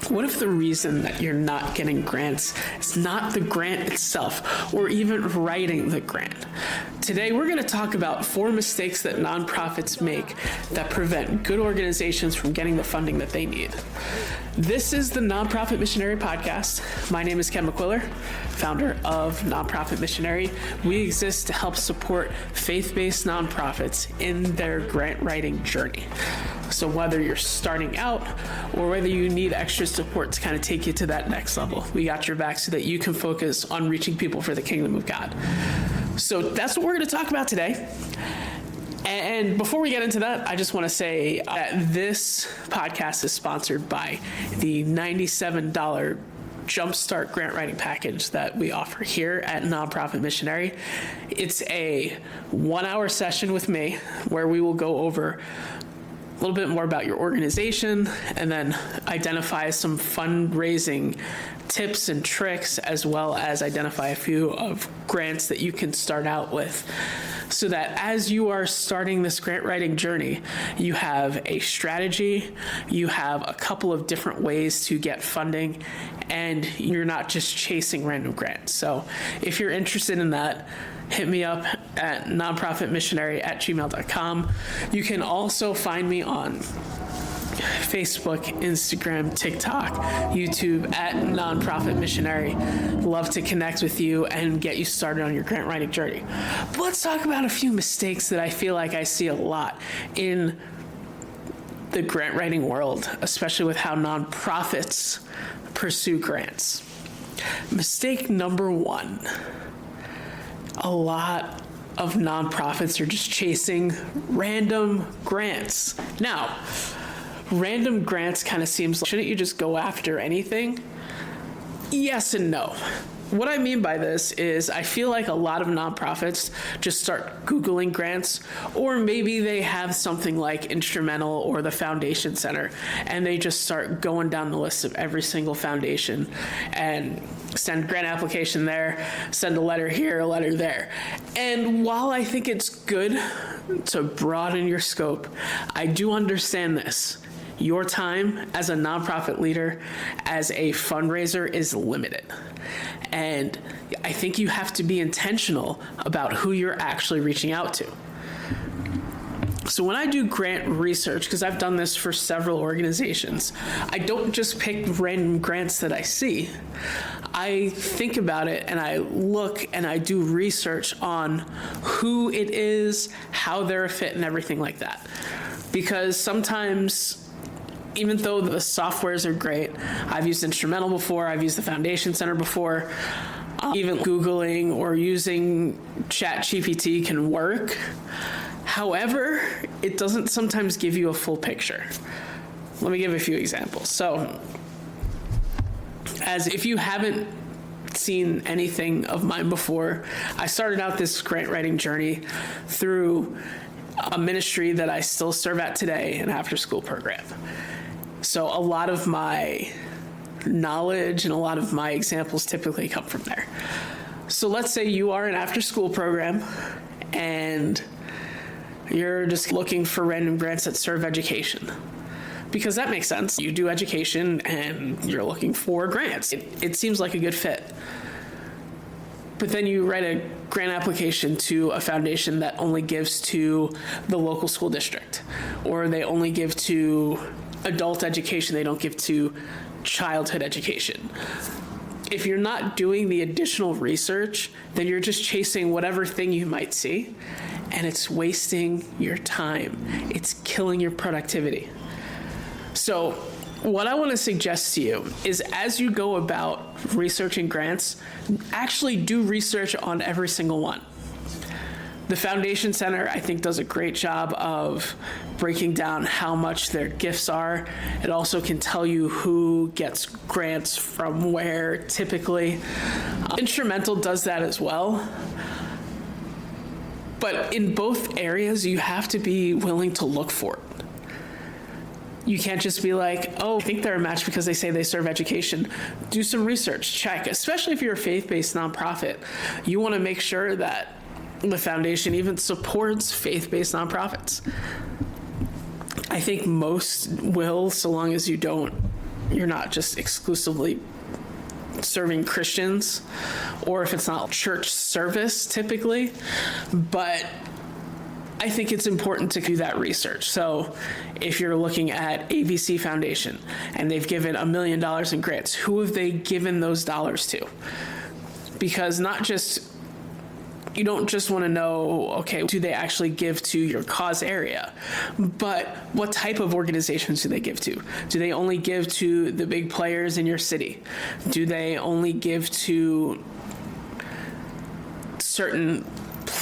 What if the reason that you're not getting grants is not the grant itself or even writing the grant? Today, we're going to talk about 4 mistakes that nonprofits make that prevent good organizations from getting the funding that they need. This is the Nonprofit Missionary Podcast. My name is Ken McQuiller, founder of Nonprofit Missionary. We exist to help support faith-based nonprofits in their grant writing journey. So whether you're starting out or whether you need extra support to kind of take you to that next level, we got your back so that you can focus on reaching people for the kingdom of God. So that's what we're going to talk about today. And before we get into that, I just want to say that this podcast is sponsored by the $97 Jumpstart grant writing package that we offer here at Nonprofit Missionary. It's a 1-hour session with me where we will go over a little bit more about your organization and then identify some fundraising tips and tricks, as well as identify a few of grants that you can start out with, so that as you are starting this grant writing journey, you have a strategy, you have a couple of different ways to get funding, and you're not just chasing random grants. So if you're interested in that, hit me up at nonprofitmissionary@gmail.com. You can also find me on Facebook, Instagram, TikTok, YouTube at Nonprofit Missionary. Love to connect with you and get you started on your grant writing journey. But let's talk about a few mistakes that I feel like I see a lot in the grant writing world, especially with how nonprofits pursue grants. Mistake number 1. A lot of nonprofits are just chasing random grants. Now, random grants kind of seems like, shouldn't you just go after anything? Yes and no. What I mean by this is I feel like a lot of nonprofits just start Googling grants, or maybe they have something like Instrumental or the Foundation Center, and they just start going down the list of every single foundation and send grant application there, send a letter here, a letter there. And while I think it's good to broaden your scope, I do understand this. Your time as a nonprofit leader, as a fundraiser, is limited. And I think you have to be intentional about who you're actually reaching out to. So when I do grant research, because I've done this for several organizations, I don't just pick random grants that I see. I think about it and I look and I do research on who it is, how they're a fit, and everything like that. Because sometimes, even though the softwares are great, I've used Instrumental before, I've used the Foundation Center before, even Googling or using ChatGPT can work. However, it doesn't sometimes give you a full picture. Let me give a few examples. So, as if you haven't seen anything of mine before, I started out this grant writing journey through a ministry that I still serve at today, an after-school program. So a lot of my knowledge and a lot of my examples typically come from there. So let's say you are an after-school program and you're just looking for random grants that serve education, because that makes sense. You do education and you're looking for grants. It seems like a good fit. But then you write a grant application to a foundation that only gives to the local school district, or they only give to adult education, they don't give to childhood education. If you're not doing the additional research, then you're just chasing whatever thing you might see, and it's wasting your time. It's killing your productivity. So what I want to suggest to you is, as you go about researching grants, actually do research on every single one. The Foundation Center, I think, does a great job of breaking down how much their gifts are. It also can tell you who gets grants from where typically. Instrumental does that as well. But in both areas, you have to be willing to look for it. You can't just be like, oh, I think they're a match because they say they serve education. Do some research, check, especially if you're a faith-based nonprofit. You want to make sure that the foundation even supports faith-based nonprofits. I think most will, so long as you don't you're not just exclusively serving Christians, or if it's not church service typically, but I think it's important to do that research. So if you're looking at ABC Foundation and they've given $1 million in grants, who have they given those dollars to? Because you don't just want to know, okay, do they actually give to your cause area, but what type of organizations do they give to? Do they only give to the big players in your city? Do they only give to certain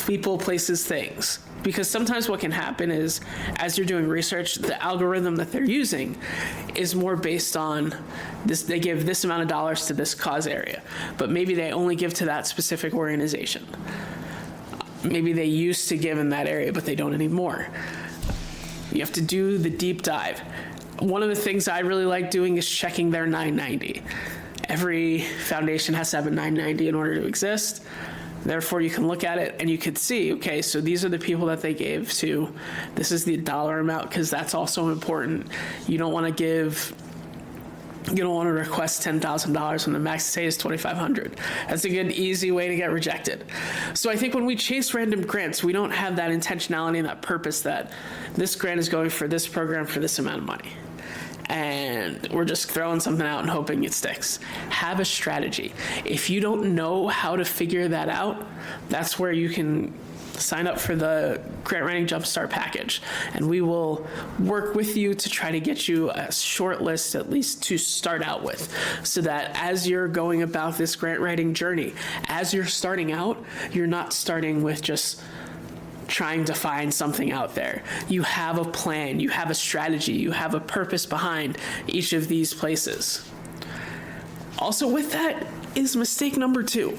people, places, things? Because sometimes what can happen is, as you're doing research, the algorithm that they're using is more based on this. They give this amount of dollars to this cause area, but maybe they only give to that specific organization. Maybe they used to give in that area, but they don't anymore. You have to do the deep dive. One of the things I really like doing is checking their 990. Every foundation has to have a 990 in order to exist. Therefore, you can look at it and you could see, okay, so these are the people that they gave to. This is the dollar amount, because that's also important. You don't want to request $10,000 when the max say is $2,500. That's a good, easy way to get rejected. So I think when we chase random grants, we don't have that intentionality and that purpose that this grant is going for this program for this amount of money. And we're just throwing something out and hoping it sticks. Have a strategy. If you don't know how to figure that out, that's where you can sign up for the Grant Writing Jumpstart package, and we will work with you to try to get you a short list, at least to start out with, so that as you're going about this grant writing journey, as you're starting out, you're not starting with just trying to find something out there. You have a plan, you have a strategy, you have a purpose behind each of these places. Also with that is mistake number 2.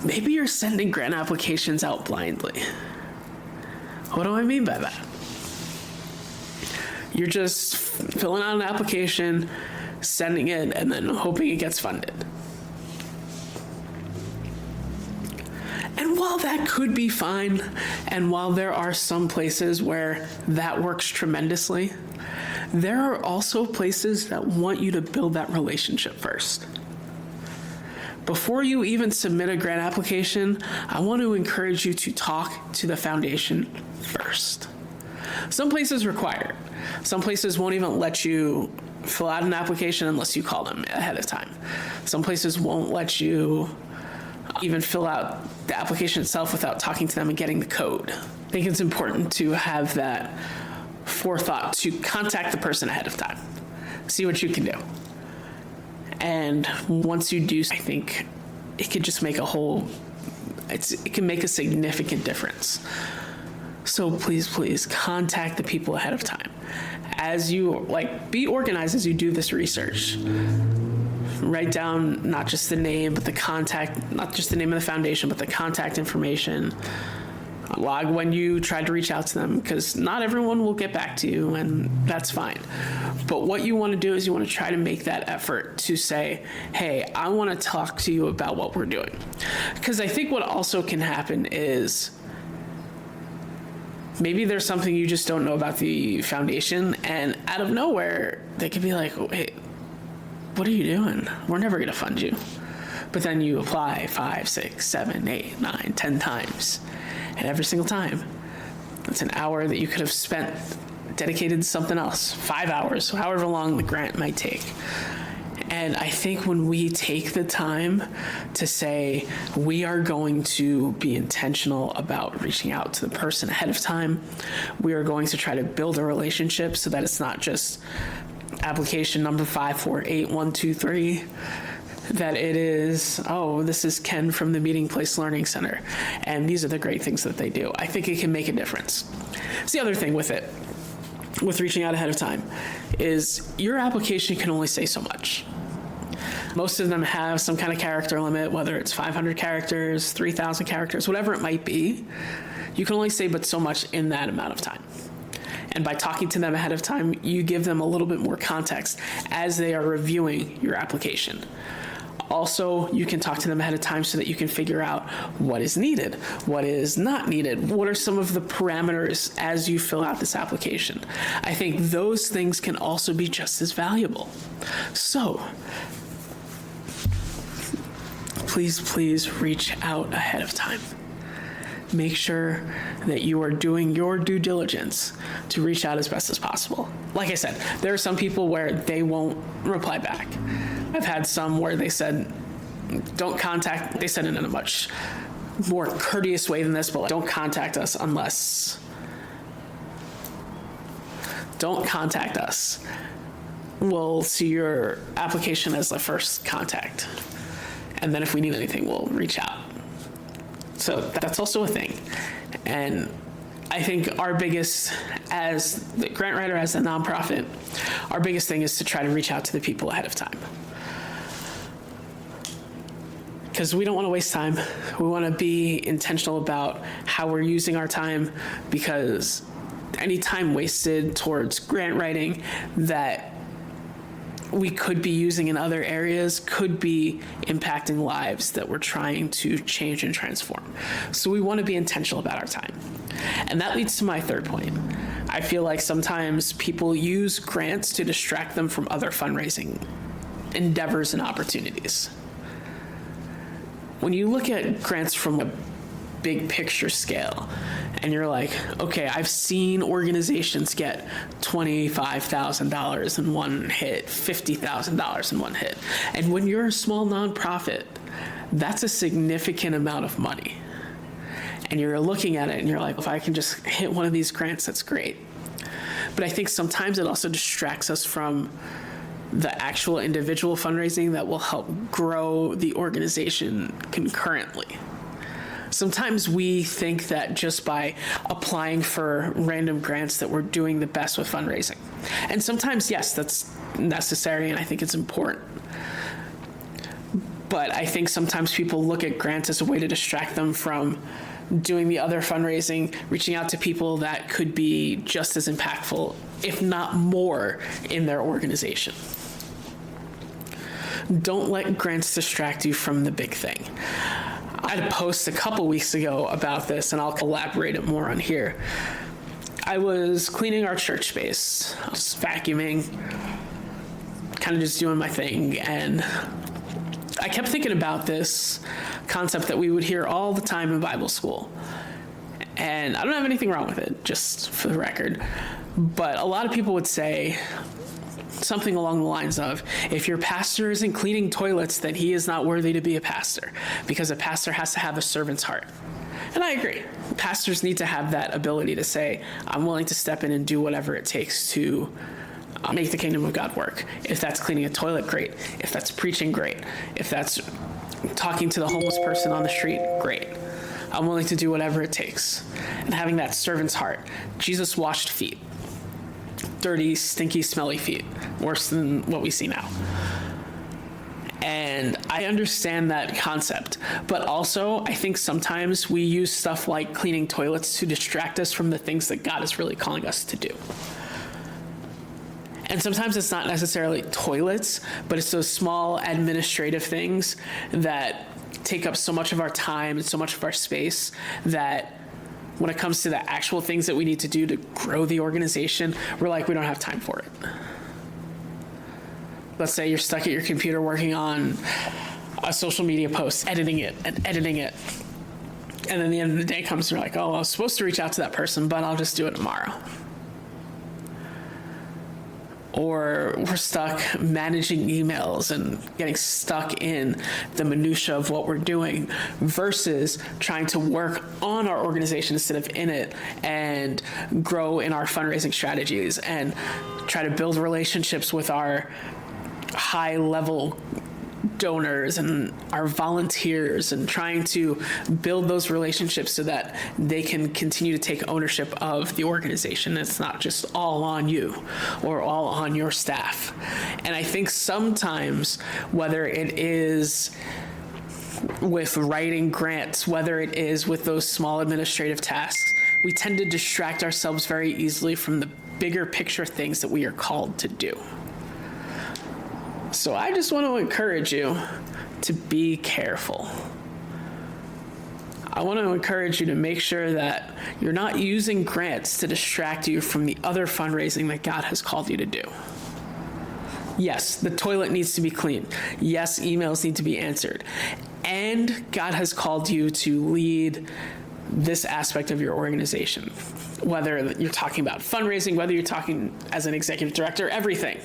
Maybe you're sending grant applications out blindly. What do I mean by that? You're just filling out an application, sending it, and then hoping it gets funded. And while that could be fine, and while there are some places where that works tremendously, there are also places that want you to build that relationship first. Before you even submit a grant application, I want to encourage you to talk to the foundation first. Some places require it. Some places won't even let you fill out an application unless you call them ahead of time. Some places won't let you even fill out the application itself without talking to them and getting the code. I think it's important to have that forethought to contact the person ahead of time. See what you can do. And once you do, I think it could just make it can make a significant difference. So please contact the people ahead of time. As you be organized as you do this research. Write down not just the name, but the contact, not just the name of the foundation, but the contact information. Log when you tried to reach out to them, because not everyone will get back to you, and that's fine. But what you want to do is you want to try to make that effort to say, hey, I want to talk to you about what we're doing. Because I think what also can happen is maybe there's something you just don't know about the foundation, and out of nowhere, they could be like, hey, what are you doing? We're never going to fund you. But then you apply 5, 6, 7, 8, 9, 10 times. And every single time, it's an hour that you could have spent dedicated to something else. 5 hours, however long the grant might take. And I think when we take the time to say, we are going to be intentional about reaching out to the person ahead of time, we are going to try to build a relationship so that it's not just application number 548123, that it is, oh, this is Ken from the Meeting Place Learning Center, and these are the great things that they do. I think it can make a difference. It's the other thing with it, with reaching out ahead of time, is your application can only say so much. Most of them have some kind of character limit, whether it's 500 characters, 3,000 characters, whatever it might be. You can only say but so much in that amount of time. And by talking to them ahead of time, you give them a little bit more context as they are reviewing your application. Also, you can talk to them ahead of time so that you can figure out what is needed, what is not needed, what are some of the parameters as you fill out this application. I think those things can also be just as valuable. So, please reach out ahead of time. Make sure that you are doing your due diligence to reach out as best as possible. Like I said, there are some people where they won't reply back. I've had some where they said, they said it in a much more courteous way than this, but don't contact us unless, don't contact us. We'll see your application as the first contact. And then if we need anything, we'll reach out. So that's also a thing. And I think our biggest, as the grant writer, as a nonprofit, our biggest thing is to try to reach out to the people ahead of time. Because we don't want to waste time. We want to be intentional about how we're using our time, because any time wasted towards grant writing that we could be using in other areas could be impacting lives that we're trying to change and transform. So we want to be intentional about our time. And that leads to my third point. I feel like sometimes people use grants to distract them from other fundraising endeavors and opportunities. When you look at grants from a big picture scale, and you're like, okay, I've seen organizations get $25,000 in one hit, $50,000 in one hit. And when you're a small nonprofit, that's a significant amount of money. And you're looking at it and you're like, if I can just hit one of these grants, that's great. But I think sometimes it also distracts us from the actual individual fundraising that will help grow the organization concurrently. Sometimes we think that just by applying for random grants that we're doing the best with fundraising. And sometimes, yes, that's necessary and I think it's important. But I think sometimes people look at grants as a way to distract them from doing the other fundraising, reaching out to people that could be just as impactful, if not more, in their organization. Don't let grants distract you from the big thing. I had a post a couple weeks ago about this, and I'll elaborate it more on here. I was cleaning our church space. I was vacuuming, kind of just doing my thing, and I kept thinking about this concept that we would hear all the time in Bible school. And I don't have anything wrong with it, just for the record. But a lot of people would say something along the lines of, if your pastor isn't cleaning toilets, then he is not worthy to be a pastor, because a pastor has to have a servant's heart. And I agree. Pastors need to have that ability to say, I'm willing to step in and do whatever it takes to make the kingdom of God work. If that's cleaning a toilet, great. If that's preaching, great. If that's talking to the homeless person on the street, great. I'm willing to do whatever it takes. And having that servant's heart. Jesus washed feet. Dirty, stinky, smelly feet. Worse than what we see now. And I understand that concept, but also I think sometimes we use stuff like cleaning toilets to distract us from the things that God is really calling us to do. And sometimes it's not necessarily toilets, but it's those small administrative things that take up so much of our time and so much of our space that when it comes to the actual things that we need to do to grow the organization, we're like, we don't have time for it. Let's say you're stuck at your computer working on a social media post, editing it. And then the end of the day comes and you're like, oh, I was supposed to reach out to that person, but I'll just do it tomorrow. Or we're stuck managing emails and getting stuck in the minutia of what we're doing versus trying to work on our organization instead of in it and grow in our fundraising strategies and try to build relationships with our high-level donors and our volunteers and trying to build those relationships so that they can continue to take ownership of the organization. It's not just all on you or all on your staff. And I think sometimes, whether it is with writing grants, whether it is with those small administrative tasks, we tend to distract ourselves very easily from the bigger picture things that we are called to do. So I just want to encourage you to be careful. I want to encourage you to make sure that you're not using grants to distract you from the other fundraising that God has called you to do. Yes, the toilet needs to be clean. Yes, emails need to be answered. And God has called you to lead this aspect of your organization. Whether you're talking about fundraising, whether you're talking as an executive director, everything.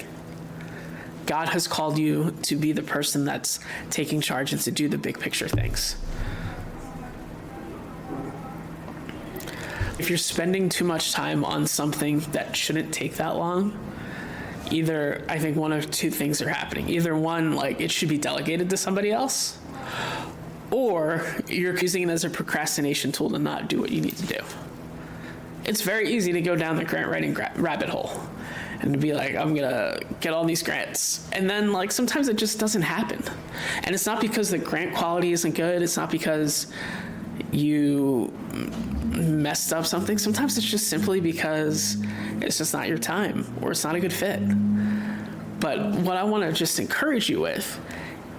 God has called you to be the person that's taking charge and to do the big picture things. If you're spending too much time on something that shouldn't take that long, either, I think one of two things are happening. Either one, like it should be delegated to somebody else, or you're using it as a procrastination tool to not do what you need to do. It's very easy to go down the grant writing rabbit hole and to be like, I'm gonna get all these grants. And then like sometimes it just doesn't happen. And it's not because the grant quality isn't good. It's not because you messed up something. Sometimes it's just simply because it's just not your time or it's not a good fit. But what I want to just encourage you with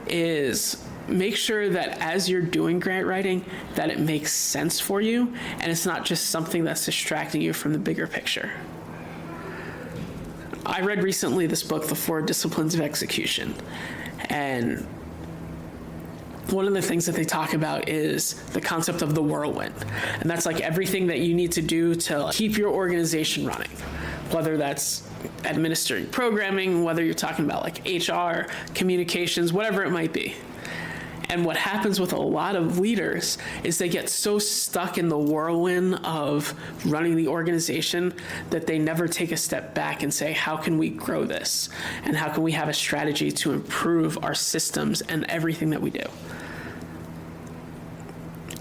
is make sure that as you're doing grant writing, that it makes sense for you and it's not just something that's distracting you from the bigger picture. I read recently this book, The 4 Disciplines of Execution, and one of the things that they talk about is the concept of the whirlwind. And that's like everything that you need to do to keep your organization running, whether that's administering programming, whether you're talking about like HR, communications, whatever it might be. And what happens with a lot of leaders is they get so stuck in the whirlwind of running the organization that they never take a step back and say, how can we grow this? And how can we have a strategy to improve our systems and everything that we do?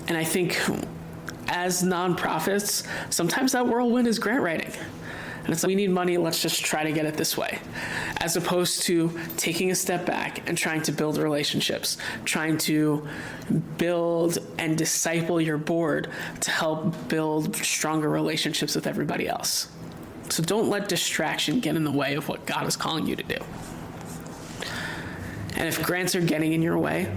And I think as nonprofits, sometimes that whirlwind is grant writing. And it's like, we need money, let's just try to get it this way. As opposed to taking a step back and trying to build relationships, trying to build and disciple your board to help build stronger relationships with everybody else. So don't let distraction get in the way of what God is calling you to do. And if grants are getting in your way,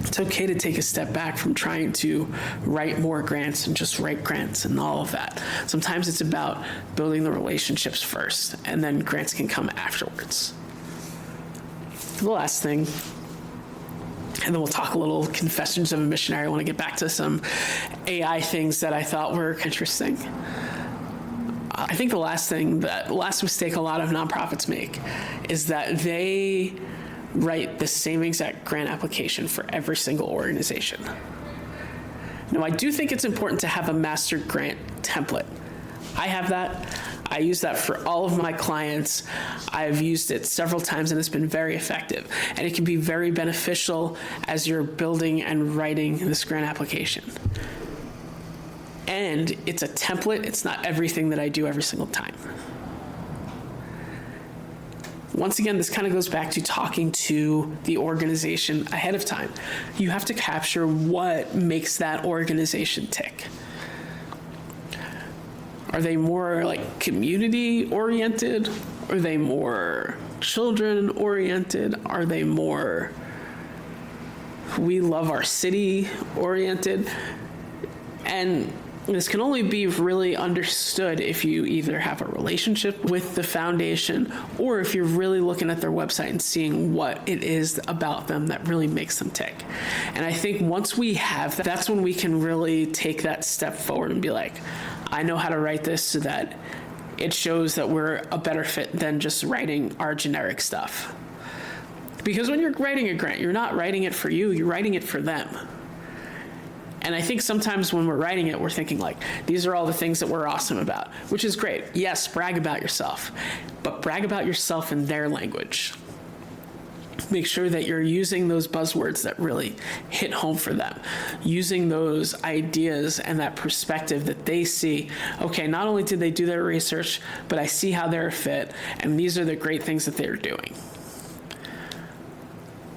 it's okay to take a step back from trying to write more grants and just write grants and all of that. Sometimes it's about building the relationships first, and then grants can come afterwards. The last thing, and then we'll talk a little Confessions of a Missionary. I want to get back to some AI things that I thought were interesting. I think the last mistake a lot of nonprofits make is that they write the same exact grant application for every single organization. Now, I do think it's important to have a master grant template. I have that. I use that for all of my clients. I've used it several times and it's been very effective. And it can be very beneficial as you're building and writing this grant application. And it's a template. It's not everything that I do every single time. Once again, this kind of goes back to talking to the organization ahead of time. You have to capture what makes that organization tick. Are they more like community oriented? Are they more children oriented? Are they more we love our city oriented? And this can only be really understood if you either have a relationship with the foundation or if you're really looking at their website and seeing what it is about them that really makes them tick. And I think once we have that, that's when we can really take that step forward and be like, I know how to write this so that it shows that we're a better fit than just writing our generic stuff. Because when you're writing a grant, you're not writing it for you, you're writing it for them. And I think sometimes when we're writing it, we're thinking like, these are all the things that we're awesome about, which is great. Yes, brag about yourself, but brag about yourself in their language. Make sure that you're using those buzzwords that really hit home for them, using those ideas and that perspective that they see, okay, not only did they do their research, but I see how they're a fit, and these are the great things that they're doing.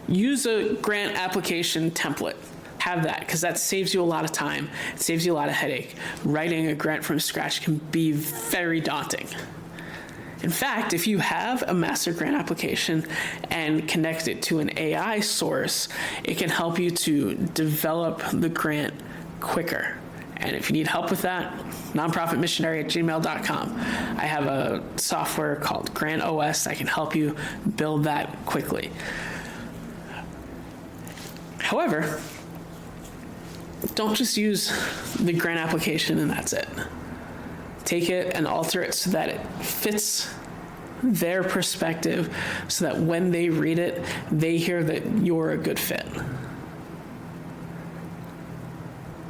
Use a grant application template. Have that, because that saves you a lot of time. It saves you a lot of headache. Writing a grant from scratch can be very daunting. In fact, if you have a master grant application and connect it to an AI source, it can help you to develop the grant quicker. And if you need help with that, nonprofitmissionary@gmail.com. I have a software called Grant OS that can help you build that quickly. However, don't just use the grant application and that's it. Take it and alter it so that it fits their perspective, so that when they read it, they hear that you're a good fit.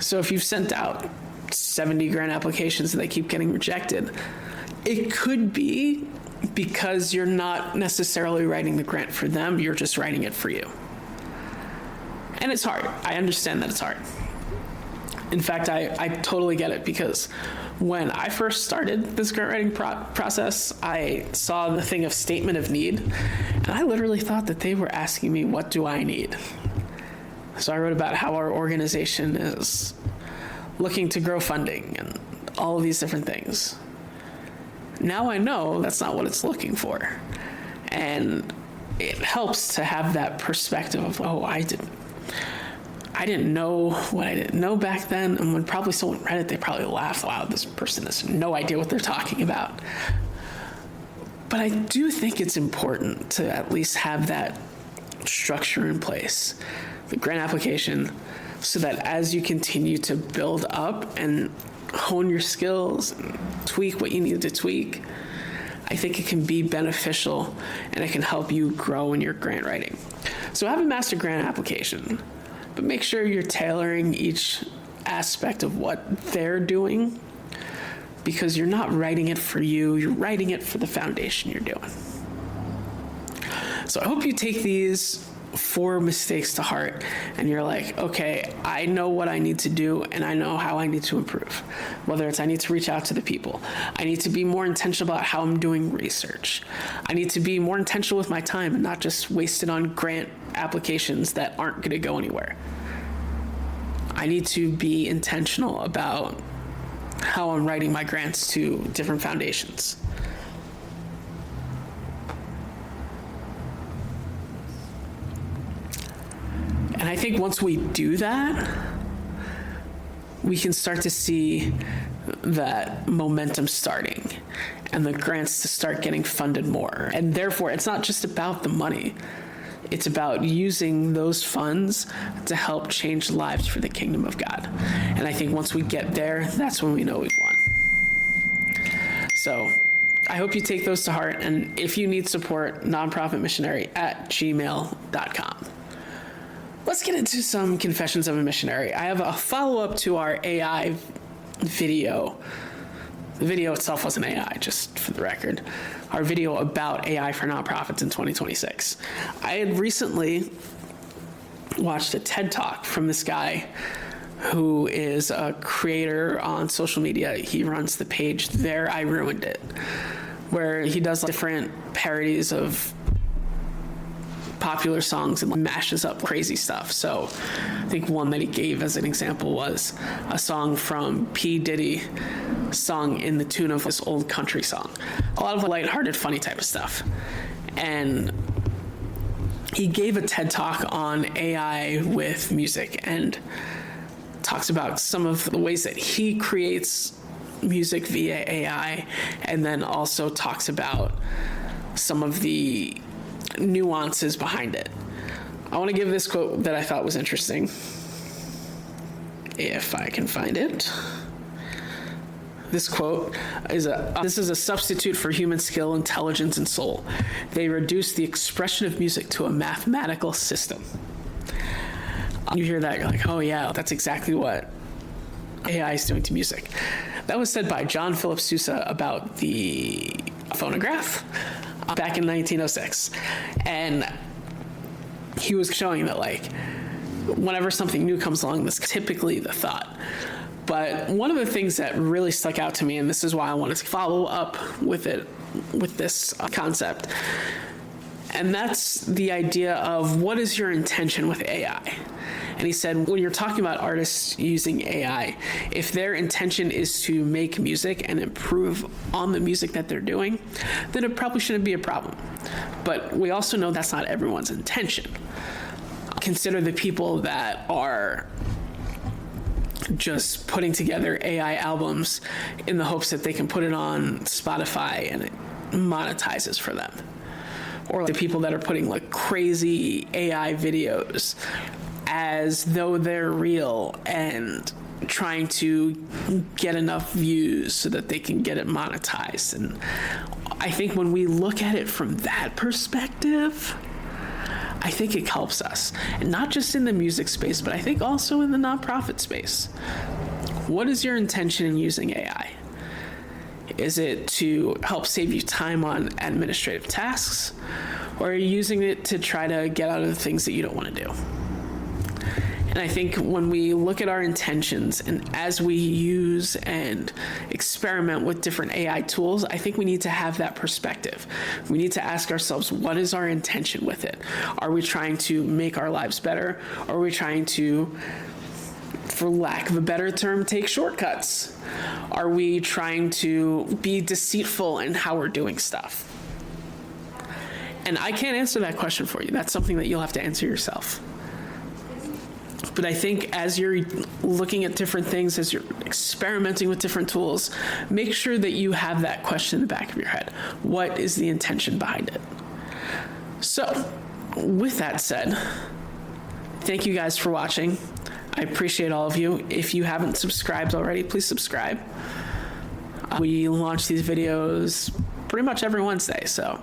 So if you've sent out 70 grant applications and they keep getting rejected, it could be because you're not necessarily writing the grant for them, you're just writing it for you. And it's hard. I understand that it's hard. In fact, I totally get it, because when I first started this grant writing process, I saw the thing of statement of need, and I literally thought that they were asking me, what do I need? So I wrote about how our organization is looking to grow funding and all of these different things. Now I know that's not what it's looking for. And it helps to have that perspective of, oh, I didn't know what I didn't know back then. And when probably someone read it, they probably laughed, wow, this person has no idea what they're talking about. But I do think it's important to at least have that structure in place, the grant application, so that as you continue to build up and hone your skills and tweak what you need to tweak, I think it can be beneficial and it can help you grow in your grant writing. So have a master grant application, but make sure you're tailoring each aspect of what they're doing, because you're not writing it for you, you're writing it for the foundation you're doing. So I hope you take these 4 mistakes to heart and you're like, okay, I know what I need to do and I know how I need to improve. Whether it's I need to reach out to the people, I need to be more intentional about how I'm doing research, I need to be more intentional with my time and not just waste it on grant applications that aren't going to go anywhere. I need to be intentional about how I'm writing my grants to different foundations. And I think once we do that, we can start to see that momentum starting and the grants to start getting funded more. And therefore, it's not just about the money. It's about using those funds to help change lives for the kingdom of God. And I think once we get there, that's when we know we've won. So I hope you take those to heart. And if you need support, nonprofitmissionary@gmail.com. Let's get into some confessions of a missionary. I have a follow-up to our AI video. The video itself wasn't AI, just for the record. Our video about AI for nonprofits in 2026. I had recently watched a TED Talk from this guy who is a creator on social media. He runs the page There I Ruined It, where he does different parodies of popular songs and mashes up crazy stuff. So I think one that he gave as an example was a song from P. Diddy sung in the tune of this old country song. A lot of lighthearted, funny type of stuff. And he gave a TED Talk on AI with music and talks about some of the ways that he creates music via AI, and then also talks about some of the nuances behind it. I want to give this quote that I thought was interesting, if I can find it. This quote is this is a substitute for human skill, intelligence, and soul. They reduce the expression of music to a mathematical system. You hear that, you're like, oh yeah, that's exactly what AI is doing to music. That was said by John Philip Sousa about the phonograph back in 1906. And he was showing that, like, whenever something new comes along, that's typically the thought. But one of the things that really stuck out to me, and this is why I wanted to follow up with this concept, and that's the idea of what is your intention with AI? And he said, when you're talking about artists using AI, if their intention is to make music and improve on the music that they're doing, then it probably shouldn't be a problem. But we also know that's not everyone's intention. Consider the people that are just putting together AI albums in the hopes that they can put it on Spotify and it monetizes for them. Or the people that are putting like crazy AI videos as though they're real and trying to get enough views so that they can get it monetized. And I think when we look at it from that perspective, I think it helps us, and not just in the music space, but I think also in the nonprofit space. What is your intention in using AI? Is it to help save you time on administrative tasks, or are you using it to try to get out of the things that you don't want to do? And I think when we look at our intentions and as we use and experiment with different AI tools, I think we need to have that perspective. We need to ask ourselves, what is our intention with it? Are we trying to make our lives better? Or are we trying to, for lack of a better term, take shortcuts? Are we trying to be deceitful in how we're doing stuff? And I can't answer that question for you. That's something that you'll have to answer yourself. But I think as you're looking at different things, as you're experimenting with different tools, make sure that you have that question in the back of your head. What is the intention behind it? So, with that said, thank you guys for watching. I appreciate all of you. If you haven't subscribed already, please subscribe. We launch these videos pretty much every Wednesday. So,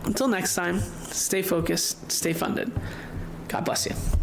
until next time, stay focused, stay funded. God bless you.